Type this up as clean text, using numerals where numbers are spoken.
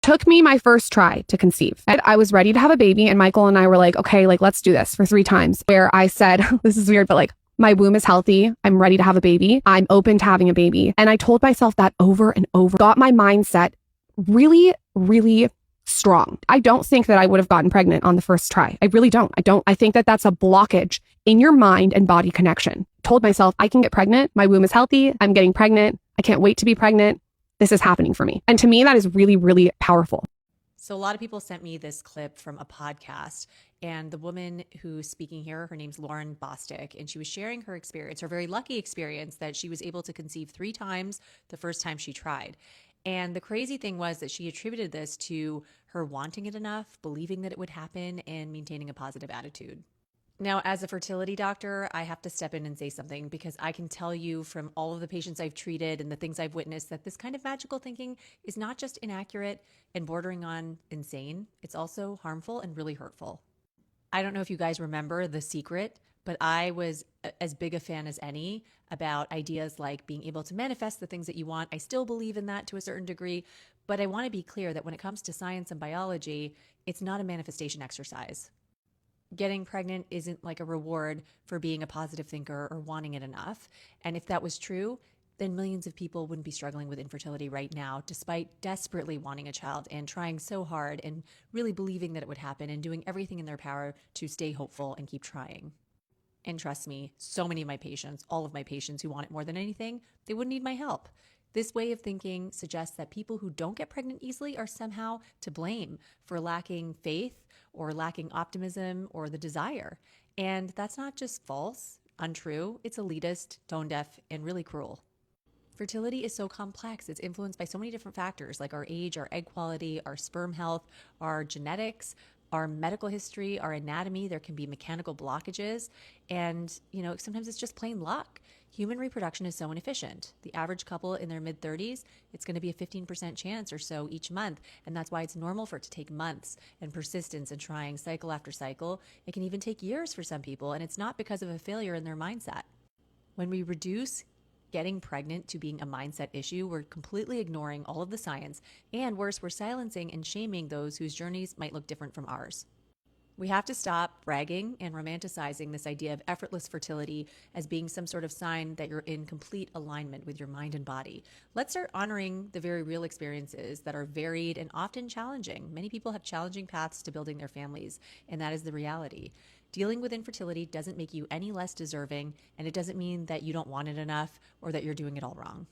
Took me my first try to conceive. I was ready to have a baby, and Michael and I were like, okay, like, let's do this for 3 times, where I said, this is weird, but like, my womb is healthy. I'm ready to have a baby. I'm open to having a baby. And I told myself that over and over, got my mindset really, really strong. I don't think that I would have gotten pregnant on the first try. I really don't. I think that that's a blockage in your mind and body connection. Told myself I can get pregnant. My womb is healthy. I'm getting pregnant. I can't wait to be pregnant. This is happening for me. And to me, that is really, really powerful. So a lot of people sent me this clip from a podcast, and the woman who's speaking here, her name's Lauren Bostic, and she was sharing her experience, her very lucky experience that she was able to conceive 3 times the first time she tried. And the crazy thing was that she attributed this to her wanting it enough, believing that it would happen, and maintaining a positive attitude. Now, as a fertility doctor, I have to step in and say something, because I can tell you from all of the patients I've treated and the things I've witnessed that this kind of magical thinking is not just inaccurate and bordering on insane, it's also harmful and really hurtful. I don't know if you guys remember The Secret, but I was as big a fan as any about ideas like being able to manifest the things that you want. I still believe in that to a certain degree, but I want to be clear that when it comes to science and biology, it's not a manifestation exercise. Getting pregnant isn't like a reward for being a positive thinker or wanting it enough. And if that was true, then millions of people wouldn't be struggling with infertility right now, despite desperately wanting a child and trying so hard and really believing that it would happen and doing everything in their power to stay hopeful and keep trying. And trust me, so many of my patients, all of my patients who want it more than anything, they wouldn't need my help. This way of thinking suggests that people who don't get pregnant easily are somehow to blame for lacking faith or lacking optimism or the desire. And that's not just false, untrue, it's elitist, tone deaf, and really cruel. Fertility is so complex. It's influenced by so many different factors like our age, our egg quality, our sperm health, our genetics, our medical history, our anatomy. There can be mechanical blockages. And, sometimes it's just plain luck. Human reproduction is so inefficient. The average couple in their mid-30s, it's going to be a 15% chance or so each month. And that's why it's normal for it to take months and persistence and trying cycle after cycle. It can even take years for some people. And it's not because of a failure in their mindset. When we reduce getting pregnant to being a mindset issue, we're completely ignoring all of the science, and worse, we're silencing and shaming those whose journeys might look different from ours. We have to stop bragging and romanticizing this idea of effortless fertility as being some sort of sign that you're in complete alignment with your mind and body. Let's start honoring the very real experiences that are varied and often challenging. Many people have challenging paths to building their families, and that is the reality. Dealing with infertility doesn't make you any less deserving, and it doesn't mean that you don't want it enough or that you're doing it all wrong.